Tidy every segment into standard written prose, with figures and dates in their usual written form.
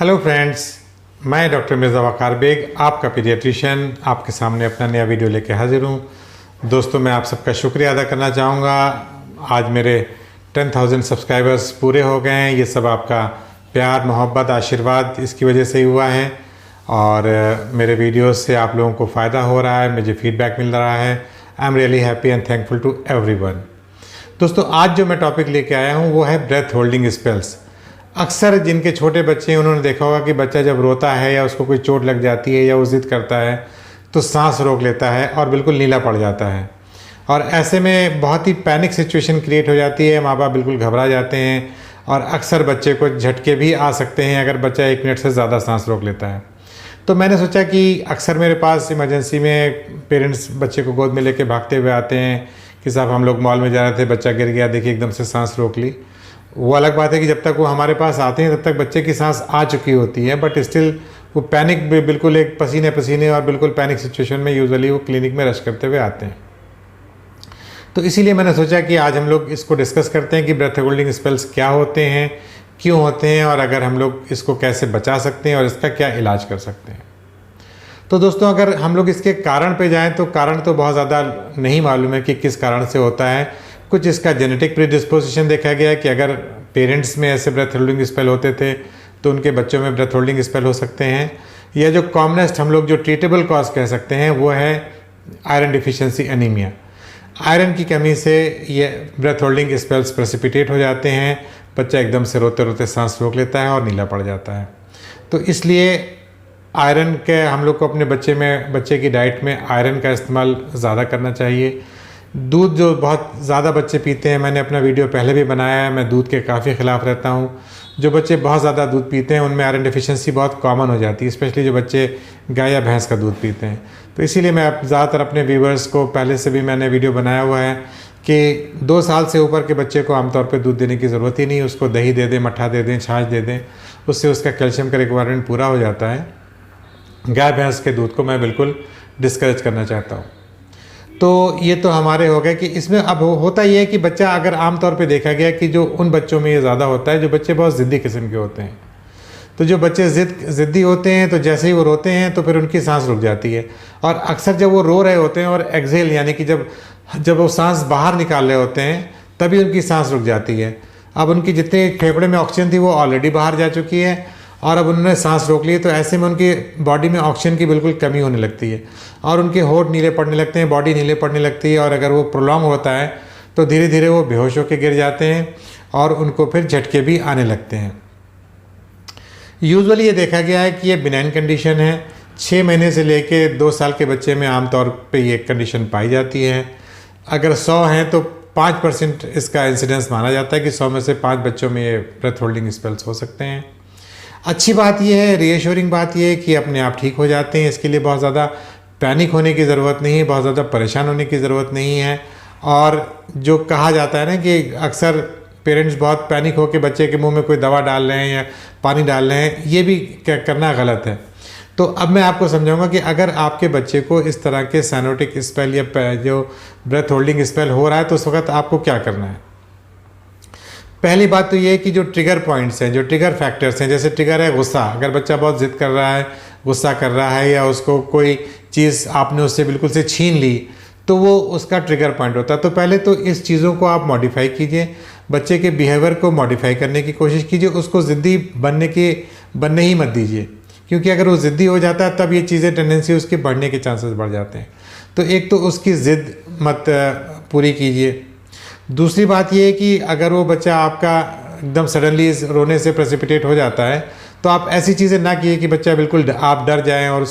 Hello friends, मैं doctor Mirza वक़ार bag, आपका paediatrician, आपके सामने अपना नया वीडियो लेके हाजिर हूँ। दोस्तों, मैं आप सबका शुक्रिया अदा करना चाहूँगा। आज मेरे 10,000 सब्सक्राइबर्स पूरे हो गए हैं। ये सब आपका प्यार, मोहब्बत, आशीर्वाद इसकी वजह से ही हुआ है और मेरे वीडियोस से आप लोगों को फ़ायदा हो रहा है, मुझे फीडबैक मिल रहा है। I am really happy and thankful to everyone. दोस्तों, आज जो मैं टॉपिक लेके आया हूँ वो है ब्रेथ होल्डिंग स्पेल्स। अक्सर जिनके छोटे बच्चे हैं उन्होंने देखा होगा कि बच्चा जब रोता है या उसको कोई चोट लग जाती है या वो ज़िद करता है तो सांस रोक लेता है और बिल्कुल नीला पड़ जाता है। और ऐसे में बहुत ही पैनिक सिचुएशन क्रिएट हो जाती है, माँ बाप बिल्कुल घबरा जाते हैं और अक्सर बच्चे को झटके भी आ सकते हैं अगर बच्चा 1 मिनट से ज़्यादा सांस रोक लेता है। तो मैंने सोचा कि अक्सर मेरे पास इमरजेंसी में पेरेंट्स बच्चे को गोद में लेके भागते हुए आते हैं कि साहब हम लोग मॉल में जा रहे थे, बच्चा गिर गया, देखिए एकदम से सांस रोक ली। वो अलग बात है कि जब तक वो हमारे पास आते हैं तब तक बच्चे की सांस आ चुकी होती है, बट स्टिल वो पैनिक बिल्कुल एक पसीने पसीने और बिल्कुल पैनिक सिचुएशन में यूजुअली वो क्लिनिक में रश करते हुए आते हैं। तो इसीलिए मैंने सोचा कि आज हम लोग इसको डिस्कस करते हैं कि ब्रेथ होल्डिंग स्पेल्स क्या होते हैं, क्यों होते हैं और अगर हम लोग इसको कैसे बचा सकते हैं और इसका क्या इलाज कर सकते हैं। तो दोस्तों, अगर हम लोग इसके कारण पे जाएं तो कारण तो बहुत ज़्यादा नहीं मालूम है कि किस कारण से होता है। कुछ इसका जेनेटिक प्रीडिस्पोजिशन देखा गया है कि अगर पेरेंट्स में ऐसे ब्रेथ होल्डिंग स्पेल होते थे तो उनके बच्चों में ब्रेथ होल्डिंग स्पेल हो सकते हैं। या जो कॉमनेस्ट हम लोग जो ट्रीटेबल कॉज कह सकते हैं वो है आयरन डिफिशिएंसी एनीमिया। आयरन की कमी से ये ब्रेथ होल्डिंग स्पेल्स प्रेसिपिटेट हो जाते हैं, बच्चा एकदम से रोते रोते सांस रोक लेता है और नीला पड़ जाता है। तो इसलिए आयरन के हम लोग को अपने बच्चे की डाइट में आयरन का इस्तेमाल ज़्यादा करना चाहिए। दूध जो बहुत ज़्यादा बच्चे पीते हैं, मैंने अपना वीडियो पहले भी बनाया है, मैं दूध के काफ़ी ख़िलाफ़ रहता हूँ। जो बच्चे बहुत ज़्यादा दूध पीते हैं उनमें आयरन डिफिशिएंसी बहुत कॉमन हो जाती है, स्पेशली जो बच्चे गाय या भैंस का दूध पीते हैं। तो इसीलिए मैं ज़्यादातर अपने व्यूवर्स को पहले से भी मैंने वीडियो बनाया हुआ है कि 2 साल से ऊपर के बच्चे को आमतौर पर दूध देने की ज़रूरत ही नहीं, उसको दही दे दें, मट्ठा दे दें, छाछ दे दें, उससे उसका कैल्शियम का रिक्वायरमेंट पूरा हो जाता है। गाय भैंस के दूध को मैं बिल्कुल डिस्करेज करना चाहता हूँ। तो ये तो हमारे हो गए कि इसमें अब होता ये है कि बच्चा अगर आमतौर पे देखा गया कि जो उन बच्चों में ये ज़्यादा होता है जो बच्चे बहुत ज़िद्दी किस्म के होते हैं। तो जो बच्चे ज़िद्दी होते हैं तो जैसे ही वो रोते हैं तो फिर उनकी सांस रुक जाती है और अक्सर जब वो रो रहे होते हैं और एक्सहेल यानी कि जब वो सांस बाहर निकाल रहे होते हैं तभी उनकी सांस रुक जाती है। अब उनकी जितने फेफड़े में ऑक्सीजन थी वो ऑलरेडी बाहर जा चुकी है और अब उन्होंने सांस रोक ली, तो ऐसे में उनकी बॉडी में ऑक्सीजन की बिल्कुल कमी होने लगती है और उनके होंठ नीले पड़ने लगते हैं, बॉडी नीले पड़ने लगती है और अगर वो प्रोलॉन्ग होता है तो धीरे धीरे वो बेहोश होकर गिर जाते हैं और उनको फिर झटके भी आने लगते हैं। यूजुअली ये देखा गया है कि ये बिनाइन कंडीशन है। 6 महीने से लेके 2 साल के बच्चे में आमतौर पर ये कंडीशन पाई जाती है। अगर 100 हैं तो 5% इसका इंसिडेंस माना जाता है कि 100 में से 5 बच्चों में ये ब्रेथ होल्डिंग स्पेल्स हो सकते हैं। अच्छी बात यह है, रीएश्योरिंग बात यह है कि अपने आप ठीक हो जाते हैं। इसके लिए बहुत ज़्यादा पैनिक होने की ज़रूरत नहीं है, बहुत ज़्यादा परेशान होने की ज़रूरत नहीं है। और जो कहा जाता है ना कि अक्सर पेरेंट्स बहुत पैनिक होकर बच्चे के मुंह में कोई दवा डाल रहे हैं या पानी डाल रहे हैं, ये भी करना गलत है। तो अब मैं आपको समझाऊंगा कि अगर आपके बच्चे को इस तरह के साइनोटिक स्पेल या जो ब्रेथ होल्डिंग स्पेल हो रहा है तो उस वक्त आपको क्या करना है। पहली बात तो ये है कि जो ट्रिगर पॉइंट्स हैं, जो ट्रिगर फैक्टर्स हैं, जैसे ट्रिगर है गुस्सा। अगर बच्चा बहुत ज़िद कर रहा है, गुस्सा कर रहा है या उसको कोई चीज़ आपने उससे बिल्कुल से छीन ली तो वो उसका ट्रिगर पॉइंट होता है। तो पहले तो इस चीज़ों को आप मॉडिफाई कीजिए, बच्चे के बिहेवियर को मॉडिफाई करने की कोशिश कीजिए, उसको ज़िद्दी बनने ही मत दीजिए, क्योंकि अगर वो ज़िद्दी हो जाता है तब ये चीज़ें टेंडेंसी उसके बढ़ने के चांसेस बढ़ जाते हैं। तो एक तो उसकी ज़िद मत पूरी कीजिए। दूसरी बात यह है कि अगर वो बच्चा आपका एकदम सडनली रोने से प्रेसिपिटेट हो जाता है तो आप ऐसी चीज़ें ना कीजिए कि बच्चा बिल्कुल आप डर जाएं और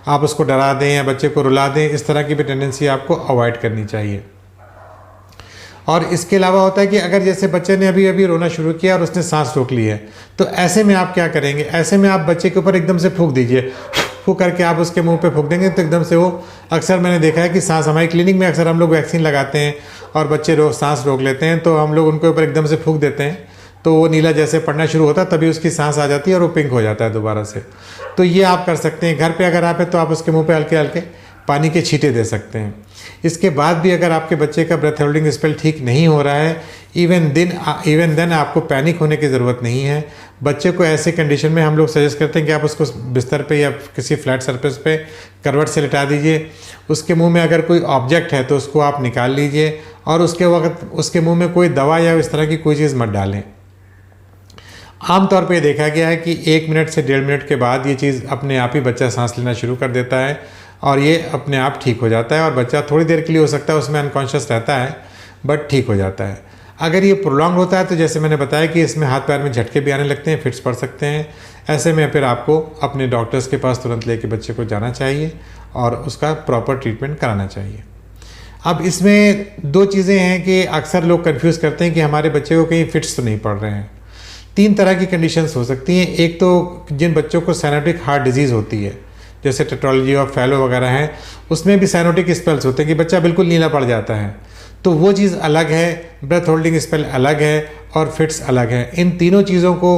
आप उसको डरा दें या बच्चे को रुला दें। इस तरह की भी टेंडेंसी आपको अवॉइड करनी चाहिए। और इसके अलावा होता है कि अगर जैसे बच्चे ने अभी अभी रोना शुरू किया और उसने सांस रोक ली है तो ऐसे में आप क्या करेंगे, ऐसे में आप बच्चे के ऊपर एकदम से फूंक दीजिए। फूंक करके आप उसके मुंह पे फूंक देंगे तो एकदम से वो, अक्सर मैंने देखा है कि सांस, हमारी क्लिनिक में अक्सर हम लोग वैक्सीन लगाते हैं और बच्चे सांस रोक लेते हैं तो हम लोग उनके ऊपर एकदम से फूंक देते हैं तो वो नीला जैसे पड़ना शुरू होता है तभी उसकी सांस आ जाती है और वो पिंक हो जाता है दोबारा से। तो ये आप कर सकते हैं। घर पे अगर आप है तो आप उसके मुंह पे हल्के हल्के पानी के छींटे दे सकते हैं। इसके बाद भी अगर आपके बच्चे का ब्रेथ होल्डिंग स्पेल ठीक नहीं हो रहा है, इवन देन आपको पैनिक होने की ज़रूरत नहीं है। बच्चे को ऐसे कंडीशन में हम लोग सजेस्ट करते हैं कि आप उसको बिस्तर पे या किसी फ्लैट सरफेस पे करवट से लिटा दीजिए। उसके मुंह में अगर कोई ऑब्जेक्ट है तो उसको आप निकाल लीजिए और उसके वक्त उसके मुंह में कोई दवा या इस तरह की कोई चीज़ मत डालें। आमतौर पे देखा गया है कि 1 मिनट से 1.5 मिनट के बाद ये चीज़ अपने आप ही बच्चा सांस लेना शुरू कर देता है और ये अपने आप ठीक हो जाता है और बच्चा थोड़ी देर के लिए हो सकता है उसमें अनकॉन्शियस रहता है बट ठीक हो जाता है। अगर ये प्रोलॉन्ग होता है तो जैसे मैंने बताया कि इसमें हाथ पैर में झटके भी आने लगते हैं, फिट्स पड़ सकते हैं। ऐसे में फिर आपको अपने डॉक्टर्स के पास तुरंत लेके बच्चे को जाना चाहिए और उसका प्रॉपर ट्रीटमेंट कराना चाहिए। अब इसमें 2 चीज़ें हैं कि अक्सर लोग कंफ्यूज करते हैं कि हमारे बच्चे को कहीं फिट्स तो नहीं पड़ रहे हैं। 3 तरह की कंडीशंस हो सकती हैं। एक तो जिन बच्चों को साइनोटिक हार्ट डिजीज़ होती है, जैसे टेट्रोलॉजी और फैलो वगैरह हैं, उसमें भी साइनोटिक स्पेल्स होते हैं कि बच्चा बिल्कुल नीला पड़ जाता है, तो वो चीज़ अलग है। ब्रेथ होल्डिंग स्पेल अलग है और फिट्स अलग है। इन तीनों चीज़ों को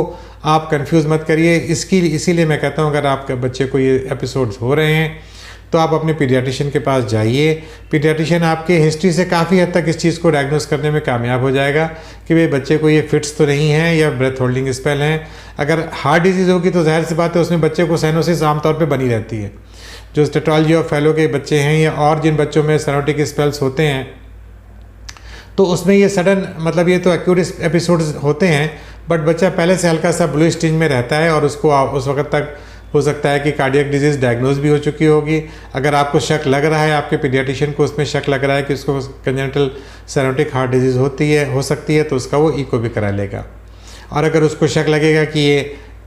आप कंफ्यूज मत करिए। इसीलिए मैं कहता हूँ अगर आपके बच्चे को ये एपिसोड्स हो रहे हैं तो आप अपने पीडियाट्रिशियन के पास जाइए। पीडियाट्रिशियन आपके हिस्ट्री से काफ़ी हद तक इस चीज़ को डायग्नोस करने में कामयाब हो जाएगा कि भाई बच्चे को ये फिट्स तो नहीं है या ब्रेथ होल्डिंग स्पेल हैं। अगर हार्ट डिजीज़ होगी तो जाहिर सी बात है उसमें बच्चे को साइनोसिस आमतौर पे बनी रहती है। जो टेट्रोलॉजी और फैलो के बच्चे हैं या और जिन बच्चों में साइनोटिक स्पेल्स होते हैं तो उसमें ये सडन मतलब ये तो एक्यूट एपिसोड्स होते हैं बट बच्चा पहले से हल्का सा ब्लू स्टेज में रहता है और उसको उस वक्त तक हो सकता है कि कार्डियक डिजीज़ डायग्नोज भी हो चुकी होगी। अगर आपको शक लग रहा है, आपके पीडियाट्रिशियन को उसमें शक लग रहा है कि उसको कंजेनिटल साइनोटिक हार्ट डिजीज़ हो सकती है तो उसका वो ईको भी करा लेगा। और अगर उसको शक लगेगा कि ये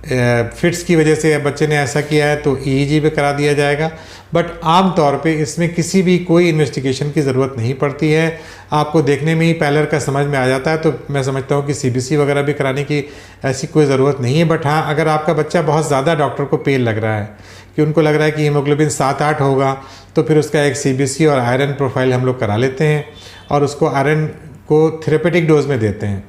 फिट्स की वजह से बच्चे ने ऐसा किया है तो ईईजी भी करा दिया जाएगा। बट आम तौर पे इसमें किसी भी कोई इन्वेस्टिगेशन की ज़रूरत नहीं पड़ती है। आपको देखने में ही पैलर का समझ में आ जाता है, तो मैं समझता हूँ कि सीबीसी वगैरह भी कराने की ऐसी कोई ज़रूरत नहीं है। बट हाँ, अगर आपका बच्चा बहुत ज़्यादा डॉक्टर को पेल लग रहा है कि उनको लग रहा है कि हीमोग्लोबिन 7-8 होगा तो फिर उसका एक सीबीसी और आयरन प्रोफाइल हम लोग करा लेते हैं और उसको आयरन को थेरेपेटिक डोज में देते हैं।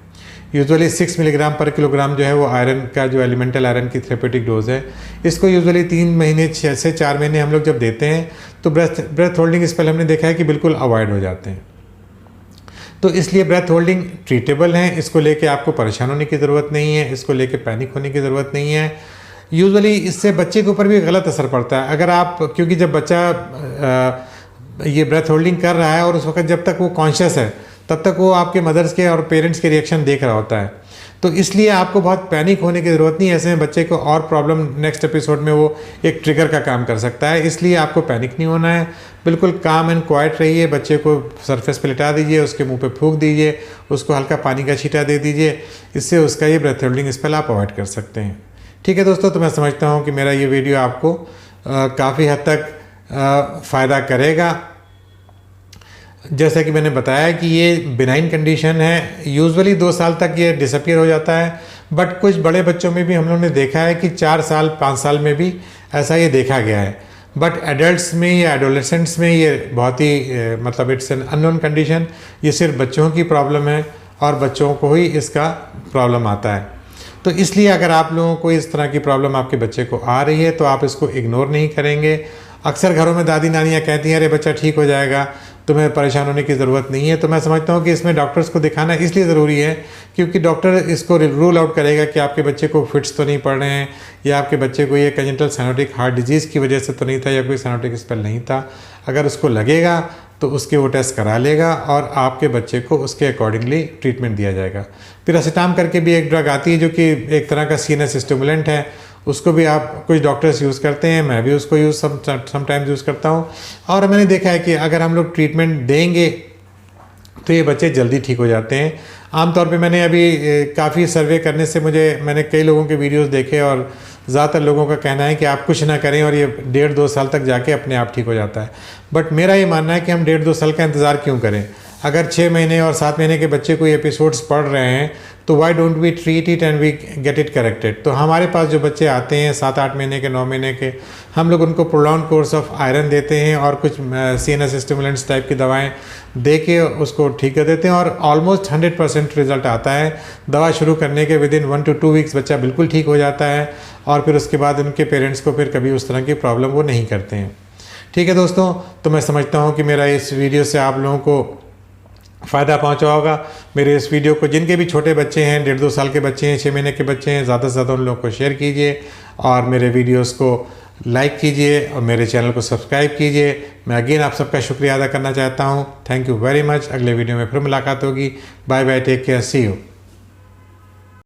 यूजुअली 6 मिलीग्राम पर किलोग्राम जो है वो आयरन का जो एलिमेंटल आयरन की थेरेपेटिक डोज है। इसको यूजुअली 3 महीने 6 से 4 महीने हम लोग जब देते हैं तो ब्रेथ होल्डिंग स्पेल हमने देखा है कि बिल्कुल अवॉइड हो जाते हैं। तो इसलिए ब्रेथ होल्डिंग ट्रीटेबल है, इसको लेके आपको परेशान होने की ज़रूरत नहीं है, इसको लेके पैनिक होने की ज़रूरत नहीं है। यूजुअली इससे बच्चे के ऊपर भी गलत असर पड़ता है। अगर आप क्योंकि जब बच्चा ये ब्रेथ होल्डिंग कर रहा है और उस वक्त जब तक वो कॉन्शियस है तब तक वो आपके मदर्स के और पेरेंट्स के रिएक्शन देख रहा होता है, तो इसलिए आपको बहुत पैनिक होने की ज़रूरत नहीं है। ऐसे में बच्चे को और प्रॉब्लम नेक्स्ट एपिसोड में वो एक ट्रिगर का काम कर सकता है, इसलिए आपको पैनिक नहीं होना है। बिल्कुल काम एंड क्वाइट रहिए, बच्चे को सरफेस पे लिटा दीजिए, उसके मुंह पे फूंक दीजिए, उसको हल्का पानी का छींटा दे दीजिए, इससे उसका ये ब्रेथ होल्डिंग स्पेल आप अवॉइड कर सकते हैं। ठीक है दोस्तों, तो मैं समझता हूँ कि मेरा ये वीडियो आपको काफ़ी हद तक फ़ायदा करेगा। जैसा कि मैंने बताया कि ये बिनाइन कंडीशन है, यूजुअली 2 साल तक ये डिसअपीयर हो जाता है, बट कुछ बड़े बच्चों में भी हम लोगों ने देखा है कि 4 साल 5 साल में भी ऐसा ये देखा गया है। बट एडल्ट्स में या एडोलेसेंट्स में ये बहुत ही मतलब इट्स एन अननोन कंडीशन। ये सिर्फ बच्चों की प्रॉब्लम है और बच्चों को ही इसका प्रॉब्लम आता है। तो इसलिए अगर आप लोगों को इस तरह की प्रॉब्लम आपके बच्चे को आ रही है तो आप इसको इग्नोर नहीं करेंगे। अक्सर घरों में दादी नानियाँ कहती हैं अरे बच्चा ठीक हो जाएगा, तुम्हें परेशान होने की ज़रूरत नहीं है। तो मैं समझता हूँ कि इसमें डॉक्टर्स को दिखाना इसलिए ज़रूरी है क्योंकि डॉक्टर इसको रूल आउट करेगा कि आपके बच्चे को फिट्स तो नहीं पड़ रहे हैं या आपके बच्चे को ये कंजेनिटल साइनोटिक हार्ट डिजीज़ की वजह से तो नहीं था या कोई साइनोटिक स्पेल नहीं था। अगर उसको लगेगा तो उसके वो टेस्ट करा लेगा और आपके बच्चे को उसके अकॉर्डिंगली ट्रीटमेंट दिया जाएगा। पिरासिटाम करके भी एक ड्रग आती है जो कि एक तरह का सीएनएस स्टिमुलेंट है, उसको भी आप कुछ डॉक्टर्स यूज़ करते हैं, मैं भी उसको समटाइम्स यूज़ करता हूँ। और मैंने देखा है कि अगर हम लोग ट्रीटमेंट देंगे तो ये बच्चे जल्दी ठीक हो जाते हैं। आमतौर पे मैंने अभी काफ़ी सर्वे करने से मैंने कई लोगों के वीडियोस देखे और ज़्यादातर लोगों का कहना है कि आप कुछ ना करें और ये 1.5-2 साल तक जाके अपने आप ठीक हो जाता है। बट मेरा ये मानना है कि हम 1.5-2 साल का इंतज़ार क्यों करें। अगर 6 महीने और 7 महीने के बच्चे को ये एपिसोड्स पढ़ रहे हैं तो why don't we treat it and we get it corrected. तो हमारे पास जो बच्चे आते हैं 7-8 महीने के 9 महीने के, हम लोग उनको प्रोलॉन्ग कोर्स ऑफ आयरन देते हैं और कुछ सीएनएस स्टिमुलेंट्स टाइप की दवाएं दे के उसको ठीक कर देते हैं और ऑलमोस्ट 100% रिजल्ट आता है। दवा शुरू करने के विदिन 1 to 2 वीक्स बच्चा बिल्कुल ठीक हो जाता है और फिर उसके बाद उनके पेरेंट्स को फिर कभी उस तरह की प्रॉब्लम वो नहीं करते हैं। ठीक है दोस्तों, तो मैं समझता हूँ कि मेरा इस वीडियो से आप लोगों को फ़ायदा पहुंचा होगा। मेरे इस वीडियो को जिनके भी छोटे बच्चे हैं, 1.5-2 साल के बच्चे हैं, 6 महीने के बच्चे हैं, ज़्यादा से ज़्यादा उन लोगों को शेयर कीजिए और मेरे वीडियोस को लाइक कीजिए और मेरे चैनल को सब्सक्राइब कीजिए। मैं अगेन आप सबका शुक्रिया अदा करना चाहता हूँ। Thank you very much. अगले वीडियो में फिर मुलाकात होगी। Bye bye, take care, see you.